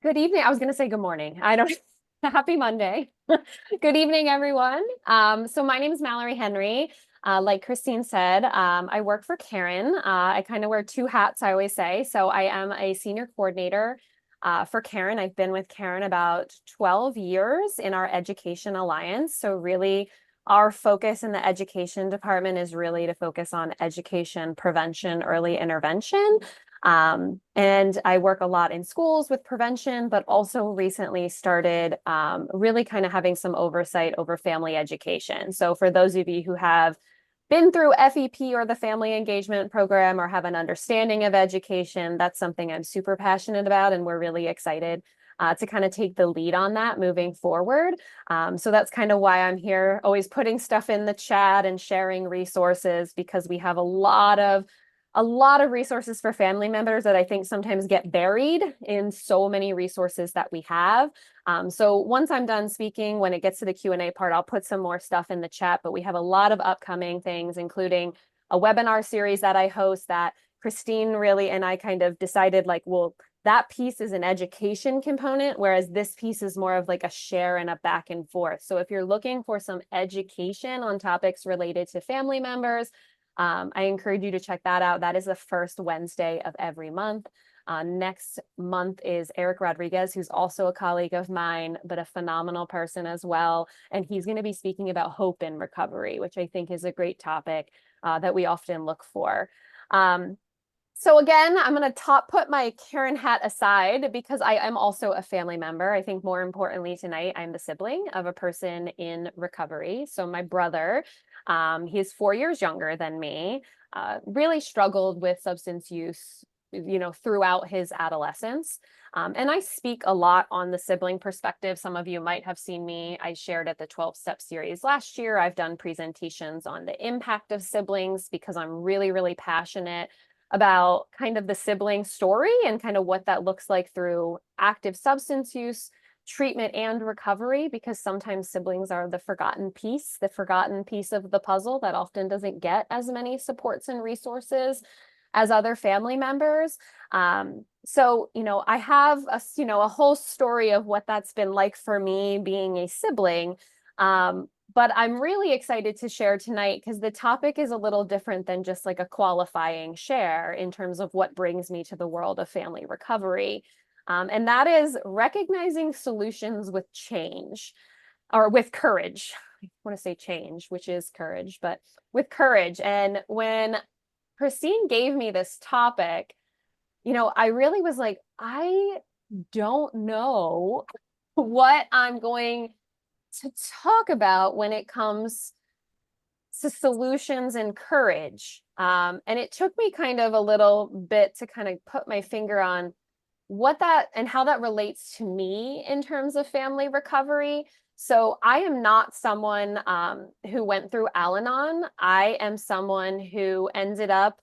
Good evening. I was going to say good morning. I don't, happy Monday. Good evening, everyone. So my name is Mallory Henry. Like Christine said, I work for Karen. I kind of wear two hats, I always say. So I am a senior coordinator for Karen. I've been with Karen about 12 years in our Education Alliance. So really, our focus in the education department is really to focus on education, prevention, early intervention. And I work a lot in schools with prevention, but also recently started really kind of having some oversight over family education. So for those of you who have been through FEP or the Family Engagement Program or have an understanding of education, that's something I'm super passionate about, and we're really excited to kind of take the lead on that moving forward. So that's kind of why I'm here, always putting stuff in the chat and sharing resources, because we have a lot of resources for family members that I think sometimes get buried in so many resources that we have. So once I'm done speaking, when it gets to the Q&A part, I'll put some more stuff in the chat, but we have a lot of upcoming things, including a webinar series that I host that Christine really and I kind of decided like, well, that piece is an education component, whereas this piece is more of like a share and a back and forth. So if you're looking for some education on topics related to family members, I encourage you to check that out. That is the first Wednesday of every month. Next month is Eric Rodriguez, who's also a colleague of mine, but a phenomenal person as well. And he's going to be speaking about hope in recovery, which I think is a great topic that we often look for. So again, I'm going to put my Karen hat aside because I am also a family member. I think more importantly tonight, I'm the sibling of a person in recovery. So my brother, he's 4 years younger than me, really struggled with substance use, throughout his adolescence. And I speak a lot on the sibling perspective. Some of you might have seen me. I shared at the 12-step series last year. I've done presentations on the impact of siblings because I'm really, really passionate about kind of the sibling story and kind of what that looks like through active substance use, treatment, and recovery, because sometimes siblings are the forgotten piece of the puzzle that often doesn't get as many supports and resources as other family members. So, I have a whole story of what that's been like for me being a sibling. But I'm really excited to share tonight because the topic is a little different than just like a qualifying share in terms of what brings me to the world of family recovery. And that is recognizing solutions with change or with courage. I want to say change, which is courage, but with courage. And when Christine gave me this topic, I really was like, I don't know what I'm going to talk about when it comes to solutions and courage. And it took me kind of a little bit to kind of put my finger on what that and how that relates to me in terms of family recovery. So I am not someone who went through Al-Anon. I am someone who ended up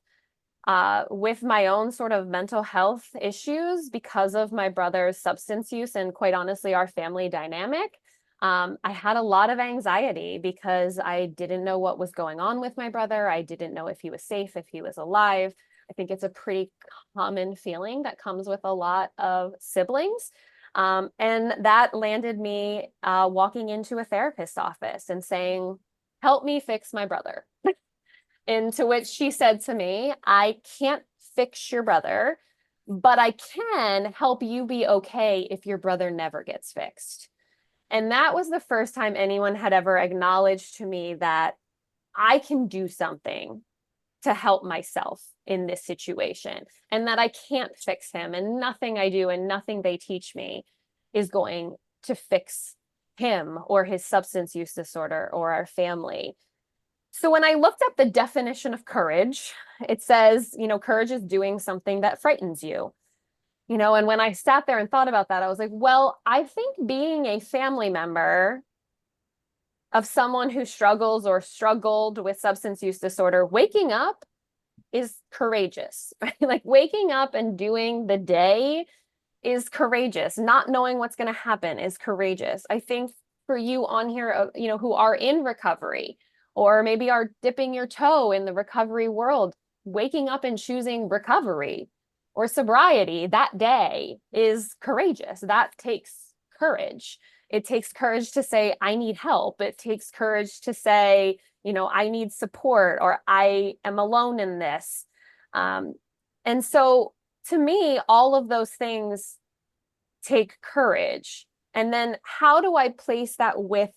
with my own sort of mental health issues because of my brother's substance use and quite honestly, our family dynamic. I had a lot of anxiety because I didn't know what was going on with my brother. I didn't know if he was safe, if he was alive. I think it's a pretty common feeling that comes with a lot of siblings. And that landed me walking into a therapist's office and saying, help me fix my brother. And to which she said to me, I can't fix your brother, but I can help you be okay if your brother never gets fixed. And that was the first time anyone had ever acknowledged to me that I can do something to help myself in this situation and that I can't fix him, and nothing I do and nothing they teach me is going to fix him or his substance use disorder or our family. So when I looked up the definition of courage, it says, courage is doing something that frightens you. And when I sat there and thought about that, I was like, well, I think being a family member of someone who struggles or struggled with substance use disorder, waking up is courageous, right? Like waking up and doing the day is courageous. Not knowing what's going to happen is courageous. I think for you on here, who are in recovery or maybe are dipping your toe in the recovery world, waking up and choosing recovery or sobriety that day is courageous. That takes courage. It takes courage to say, I need help. It takes courage to say, I need support, or I am alone in this. And so to me, all of those things take courage. And then how do I place that with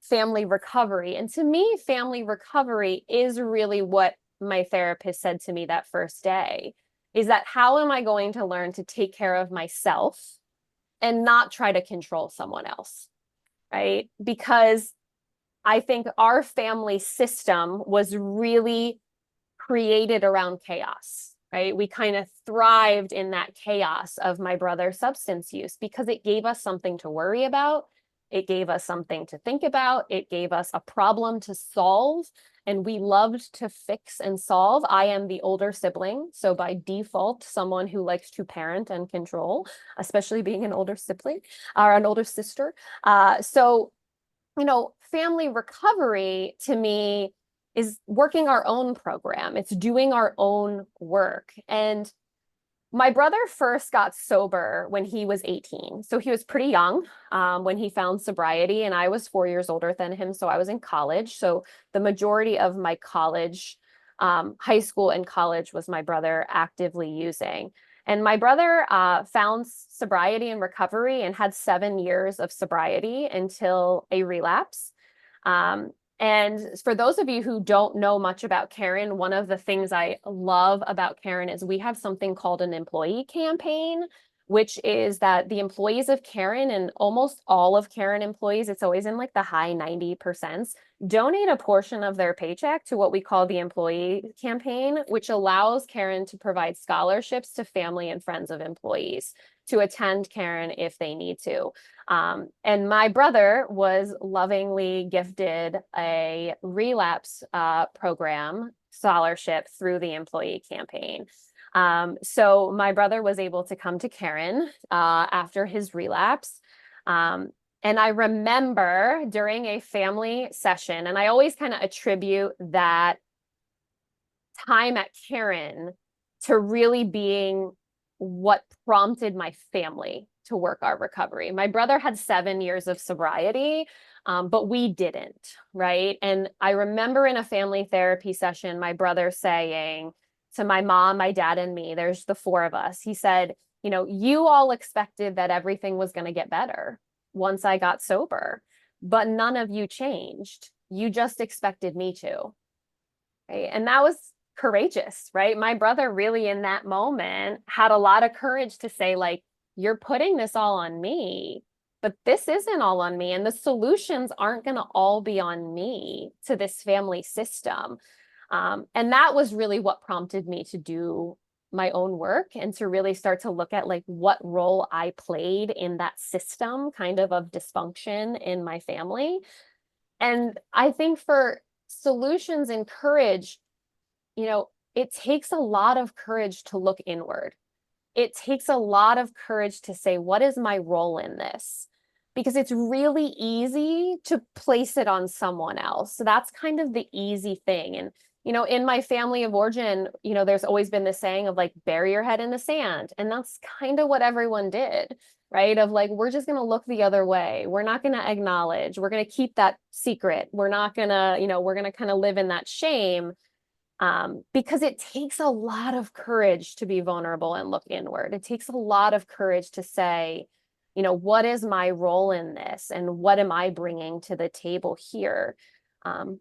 family recovery? And to me, family recovery is really what my therapist said to me that first day, is that how am I going to learn to take care of myself and not try to control someone else, right? Because I think our family system was really created around chaos, right? We kind of thrived in that chaos of my brother's substance use because it gave us something to worry about. It gave us something to think about. It gave us a problem to solve. And we loved to fix and solve. I am the older sibling. So by default, someone who likes to parent and control, especially being an older sibling or an older sister. So, family recovery to me is working our own program. It's doing our own work. And my brother first got sober when he was 18. So he was pretty young when he found sobriety, and I was 4 years older than him. So I was in college. So the majority of my college, high school and college was my brother actively using. And my brother found sobriety and recovery and had 7 years of sobriety until a relapse. And for those of you who don't know much about Caron, one of the things I love about Caron is we have something called an employee campaign, which is that the employees of Caron, and almost all of Caron employees, it's always in like the high 90%, donate a portion of their paycheck to what we call the employee campaign, which allows Caron to provide scholarships to family and friends of employees to attend Caron if they need to. And my brother was lovingly gifted a relapse program scholarship through the employee campaign. So my brother was able to come to Caron after his relapse. And I remember during a family session, and I always kind of attribute that time at Caron to really being what prompted my family to work our recovery. My brother had 7 years of sobriety, but we didn't, right? And I remember in a family therapy session, my brother saying to my mom, my dad, and me, there's the four of us, he said, you all expected that everything was going to get better once I got sober, but none of you changed. You just expected me to, right? And that was courageous, right? My brother really in that moment had a lot of courage to say, like, you're putting this all on me, but this isn't all on me. And the solutions aren't going to all be on me to this family system. And that was really what prompted me to do my own work and to really start to look at like what role I played in that system kind of dysfunction in my family. And I think for solutions and courage, it takes a lot of courage to look inward. It takes a lot of courage to say, what is my role in this? Because it's really easy to place it on someone else. So that's kind of the easy thing. And, in my family of origin, there's always been this saying of like, bury your head in the sand. And that's kind of what everyone did, right? Of like, we're just going to look the other way. We're not going to acknowledge. We're going to keep that secret. We're not going to, we're going to kind of live in that shame. Because it takes a lot of courage to be vulnerable and look inward. It takes a lot of courage to say, what is my role in this and what am I bringing to the table here?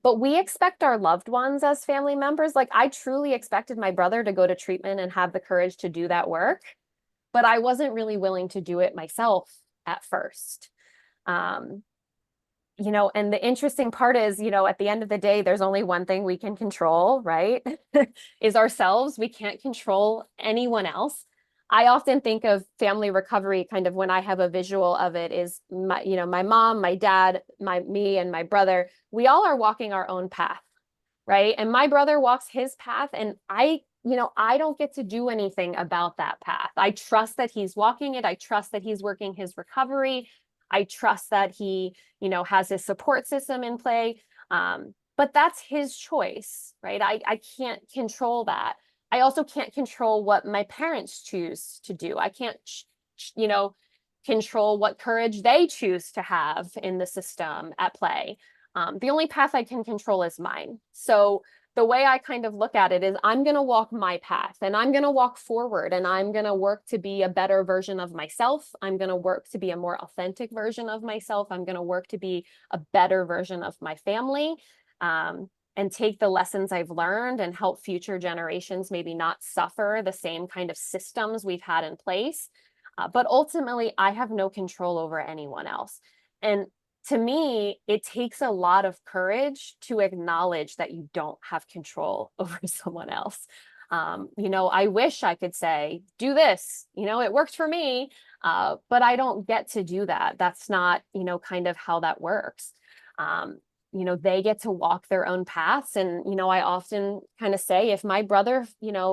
But we expect our loved ones as family members. Like I truly expected my brother to go to treatment and have the courage to do that work, but I wasn't really willing to do it myself at first. And the interesting part is, at the end of the day, there's only one thing we can control, right? Is ourselves. We can't control anyone else. I often think of family recovery kind of when I have a visual of it is my mom, my dad, me and my brother, we all are walking our own path, right? And my brother walks his path and I don't get to do anything about that path. I trust that he's walking it. I trust that he's working his recovery. I trust that he, has his support system in play. But that's his choice, right? I can't control that. I also can't control what my parents choose to do. I can't, control what courage they choose to have in the system at play. The only path I can control is mine. So the way I kind of look at it is I'm going to walk my path and I'm going to walk forward and I'm going to work to be a better version of myself. I'm going to work to be a more authentic version of myself. I'm going to work to be a better version of my family. And take the lessons I've learned and help future generations maybe not suffer the same kind of systems we've had in place. But ultimately, I have no control over anyone else. And to me, it takes a lot of courage to acknowledge that you don't have control over someone else. I wish I could say, do this, it worked for me, but I don't get to do that. That's not, kind of how that works. They get to walk their own paths. And, I often kind of say, if my brother,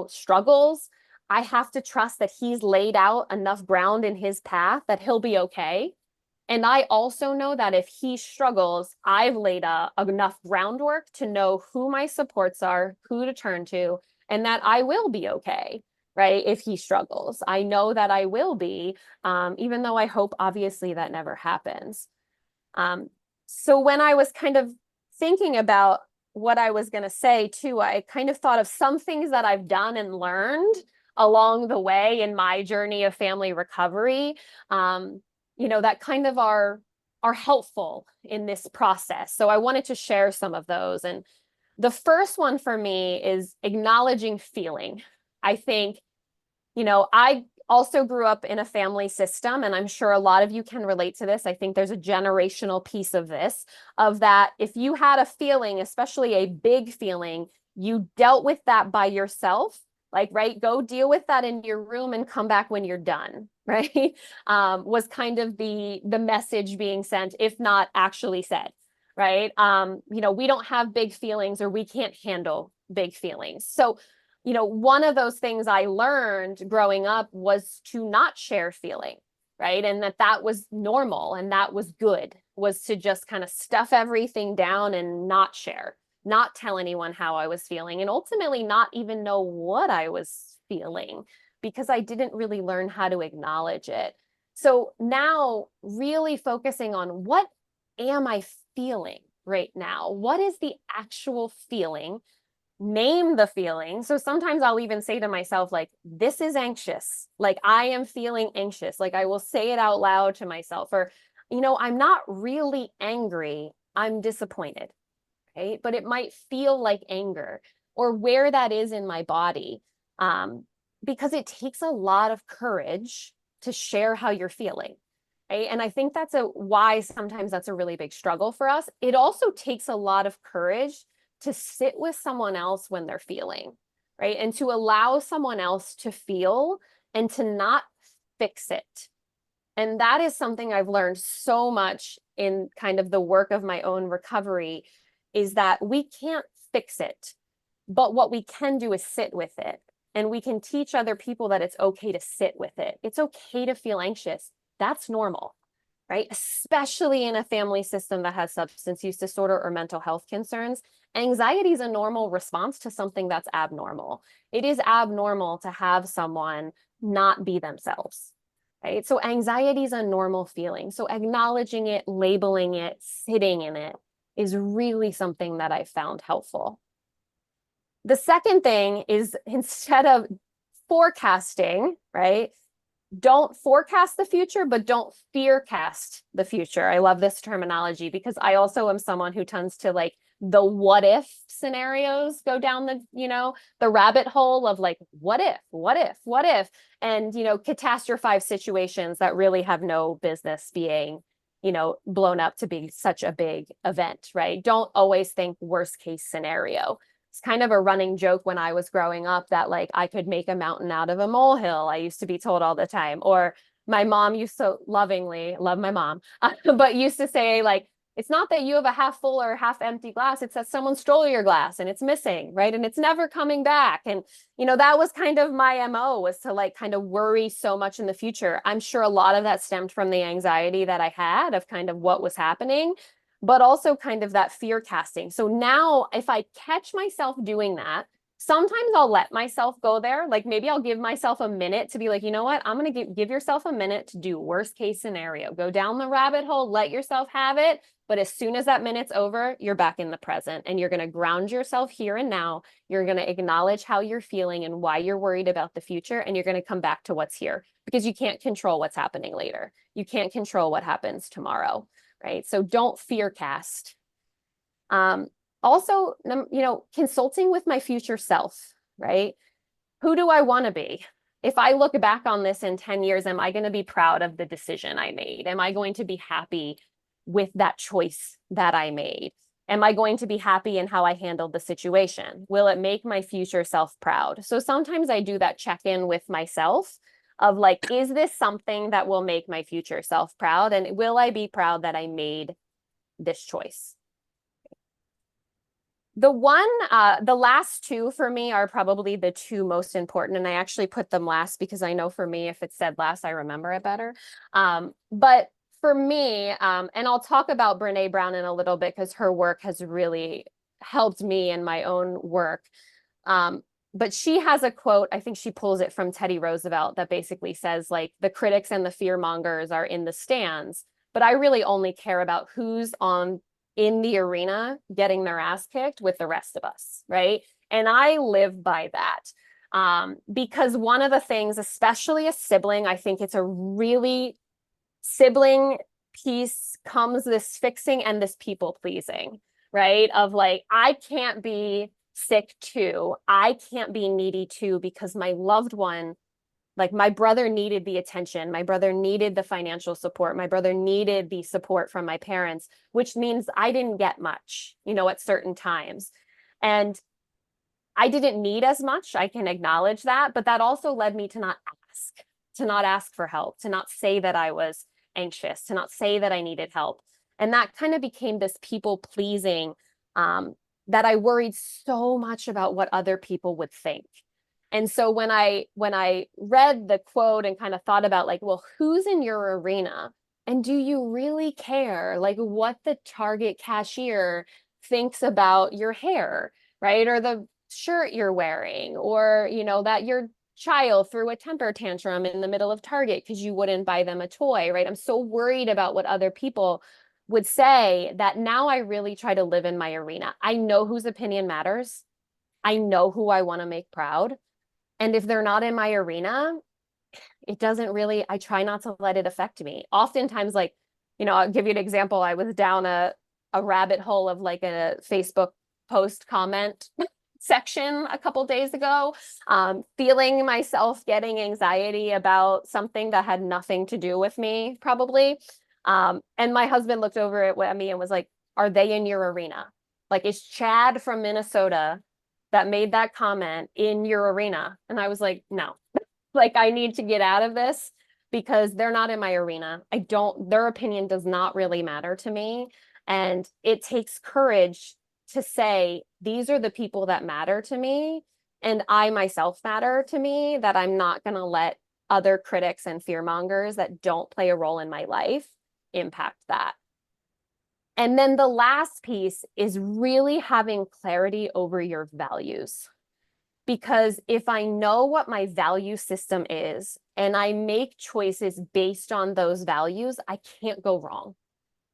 struggles, I have to trust that he's laid out enough ground in his path that he'll be okay. And I also know that if he struggles, I've laid enough groundwork to know who my supports are, who to turn to, and that I will be okay, right? If he struggles, I know that I will be, even though I hope obviously that never happens. So when I was kind of thinking about what I was going to say too, I kind of thought of some things that I've done and learned along the way in my journey of family recovery, that kind of are helpful in this process. So I wanted to share some of those. And the first one for me is acknowledging feeling. I think, I also grew up in a family system, and I'm sure a lot of you can relate to this. I think there's a generational piece of this, of that if you had a feeling, especially a big feeling, you dealt with that by yourself, right? Go deal with that in your room and come back when you're done, right? Was kind of the message being sent, if not actually said, right? We don't have big feelings, or we can't handle big feelings. So one of those things I learned growing up was to not share feeling, right? And that was normal and that was good, was to just kind of stuff everything down and not share, not tell anyone how I was feeling, and ultimately not even know what I was feeling because I didn't really learn how to acknowledge it. So now really focusing on, what am I feeling right now? What is the actual feeling? Name the feeling. So sometimes I'll even say to myself, like, this is anxious. Like, I am feeling anxious. Like, I will say it out loud to myself. Or, I'm not really angry. I'm disappointed, right? But it might feel like anger, or where that is in my body. Because it takes a lot of courage to share how you're feeling. Right? And I think why sometimes that's a really big struggle for us. It also takes a lot of courage to sit with someone else when they're feeling, right? And to allow someone else to feel and to not fix it. And that is something I've learned so much in kind of the work of my own recovery, is that we can't fix it, but what we can do is sit with it. And we can teach other people that it's okay to sit with it. It's okay to feel anxious. That's normal, right? Especially in a family system that has substance use disorder or mental health concerns. Anxiety is a normal response to something that's abnormal. It is abnormal to have someone not be themselves, right? So anxiety is a normal feeling. So acknowledging it, labeling it, sitting in it is really something that I found helpful. The second thing is, instead of forecasting, right? Don't forecast the future, but don't fearcast the future. I love this terminology because I also am someone who tends to, like, the what if scenarios, go down the rabbit hole of, like, what if, and, catastrophize situations that really have no business being, blown up to be such a big event, right? Don't always think worst case scenario. It's kind of a running joke when I was growing up that, like, I could make a mountain out of a molehill. I used to be told all the time. Or my mom used to lovingly, love my mom, but used to say, like, it's not that you have a half full or half empty glass. It's that someone stole your glass and it's missing, right? And it's never coming back. And, that was kind of my MO, was to, like, kind of worry so much in the future. I'm sure a lot of that stemmed from the anxiety that I had of kind of what was happening, but also kind of that fear casting. So now if I catch myself doing that, Sometimes I'll let myself go there. Like maybe I'll give myself a minute to be like, you know what? I'm going to give yourself a minute to do worst case scenario. Go down the rabbit hole, let yourself have it. But as soon as that minute's over, you're back in the present and you're going to ground yourself here and now. You're going to acknowledge how you're feeling and why you're worried about the future. And you're going to come back to what's here because you can't control what's happening later. You can't control what happens tomorrow, right? So don't fear cast. Also, consulting with my future self, right? Who do I want to be? If I look back on this in 10 years, am I going to be proud of the decision I made? Am I going to be happy with that choice that I made? Am I going to be happy in how I handled the situation? Will it make my future self proud? So sometimes I do that check-in with myself of like, is this something that will make my future self proud? And will I be proud that I made this choice? The last two for me are probably the two most important, and I actually put them last because I know for me, if it's said last, I remember it better. But for me, and I'll talk about Brene Brown in a little bit because her work has really helped me in my own work. But she has a quote, I think she pulls it from Teddy Roosevelt, that basically says like the critics and the fear mongers are in the stands, but I really only care about who's in the arena getting their ass kicked with the rest of us, right? And I live by that. Because one of the things, especially a sibling, I think it's a really sibling piece comes this fixing and this people pleasing, right? Of like, I can't be sick too. I can't be needy too because my loved one, like my brother needed the attention. My brother needed the financial support. My brother needed the support from my parents, which means I didn't get much, at certain times. And I didn't need as much. I can acknowledge that. But that also led me to not ask for help, to not say that I was anxious, to not say that I needed help. And that kind of became this people pleasing that I worried so much about what other people would think. And so when I read the quote and kind of thought about like, well, who's in your arena? And do you really care like what the Target cashier thinks about your hair, right? Or the shirt you're wearing, or, that your child threw a temper tantrum in the middle of Target because you wouldn't buy them a toy, right? I'm so worried about what other people would say that now I really try to live in my arena. I know whose opinion matters. I know who I want to make proud. And if they're not in my arena, it doesn't really, I try not to let it affect me. Oftentimes, like, I'll give you an example. I was down a rabbit hole of like a Facebook post comment section a couple days ago, feeling myself getting anxiety about something that had nothing to do with me, probably. And my husband looked over at me and was like, are they in your arena? Like, is Chad from Minnesota that made that comment in your arena? And I was like, no, like I need to get out of this because they're not in my arena. Their opinion does not really matter to me. And it takes courage to say, these are the people that matter to me. And I myself matter to me, that I'm not going to let other critics and fearmongers that don't play a role in my life impact that. And then the last piece is really having clarity over your values. Because if I know what my value system is and I make choices based on those values, I can't go wrong,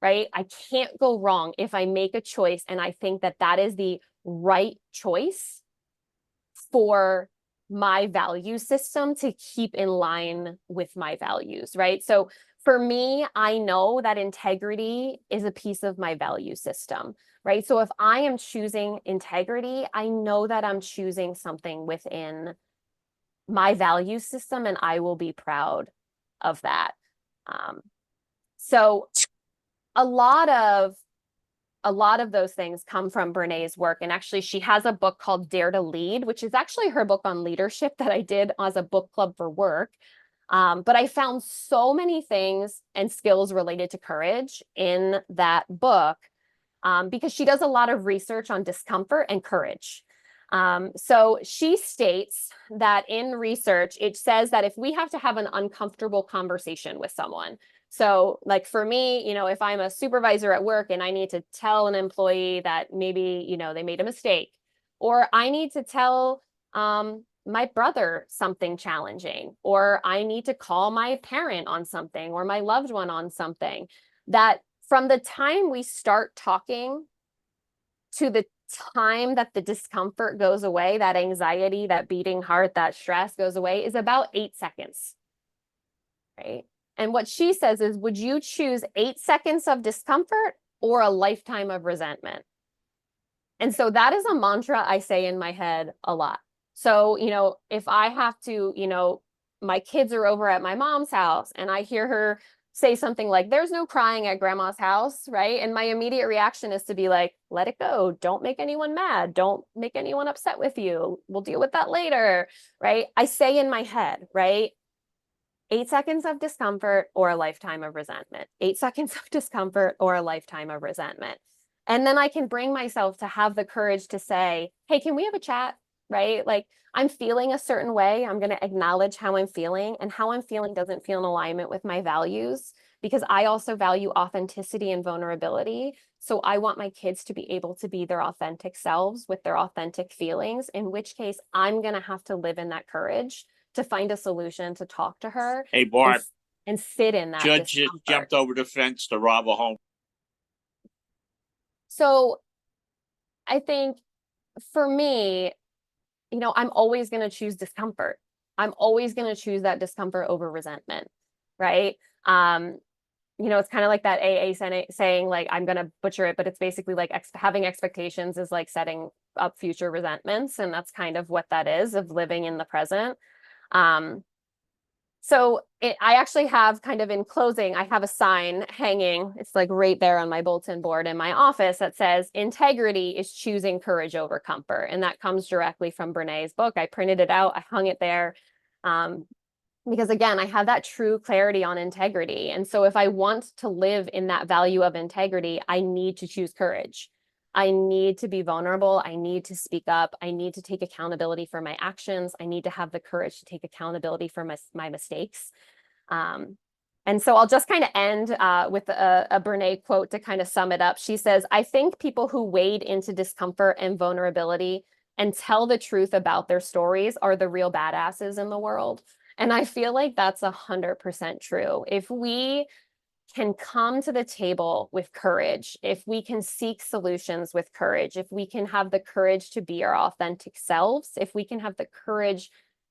right? I can't go wrong if I make a choice and I think that that is the right choice for my value system to keep in line with my values, right? So for me, I know that integrity is a piece of my value system, right? So if I am choosing integrity, I know that I'm choosing something within my value system and I will be proud of that. So a lot of those things come from Brené's work. And actually, she has a book called Dare to Lead, which is actually her book on leadership that I did as a book club for work. But I found so many things and skills related to courage in that book because she does a lot of research on discomfort and courage. So she states that in research, it says that if we have to have an uncomfortable conversation with someone, so like for me, if I'm a supervisor at work and I need to tell an employee that maybe, they made a mistake, Or I need to tell my brother something challenging, or I need to call my parent on something or my loved one on something. That from the time we start talking to the time that the discomfort goes away, that anxiety, that beating heart, that stress goes away is about 8 seconds, right? And what she says is, would you choose 8 seconds of discomfort or a lifetime of resentment? And so that is a mantra I say in my head a lot. So, if I have to, my kids are over at my mom's house and I hear her say something like, there's no crying at grandma's house, right? And my immediate reaction is to be like, let it go. Don't make anyone mad. Don't make anyone upset with you. We'll deal with that later, right? I say in my head, right? 8 seconds of discomfort or a lifetime of resentment. 8 seconds of discomfort or a lifetime of resentment. And then I can bring myself to have the courage to say, hey, can we have a chat? Right? Like, I'm feeling a certain way. I'm going to acknowledge how I'm feeling, and how I'm feeling doesn't feel in alignment with my values, because I also value authenticity and vulnerability. So I want my kids to be able to be their authentic selves with their authentic feelings, in which case I'm going to have to live in that courage to find a solution, to talk to her Hey, Barb, and sit in that Judge just discomfort. jumped over the fence to rob a home. So I think for me, I'm always going to choose discomfort. I'm always going to choose that discomfort over resentment, right? It's kind of like that AA saying, like, I'm going to butcher it, but it's basically like having expectations is like setting up future resentments. And that's kind of what that is, of living in the present. So I actually have, kind of in closing, I have a sign hanging. It's like right there on my bulletin board in my office that says, integrity is choosing courage over comfort. And that comes directly from Brené's book. I printed it out, I hung it there. Because again, I have that true clarity on integrity. And so if I want to live in that value of integrity, I need to choose courage. I need to be vulnerable. I need to speak up. I need to take accountability for my actions. I need to have the courage to take accountability for my mistakes. And so I'll just kind of end with a Brené quote to kind of sum it up. She says, I think people who wade into discomfort and vulnerability and tell the truth about their stories are the real badasses in the world. And I feel like that's 100% true. If we can come to the table with courage, if we can seek solutions with courage, if we can have the courage to be our authentic selves, if we can have the courage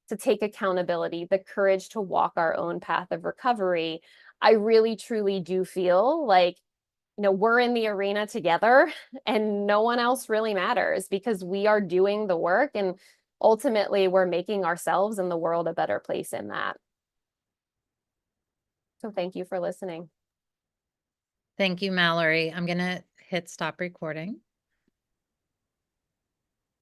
to take accountability, the courage to walk our own path of recovery, I really, truly do feel like, we're in the arena together and no one else really matters, because we are doing the work, and ultimately we're making ourselves and the world a better place in that. So thank you for listening. Thank you, Mallory. I'm going to hit stop recording.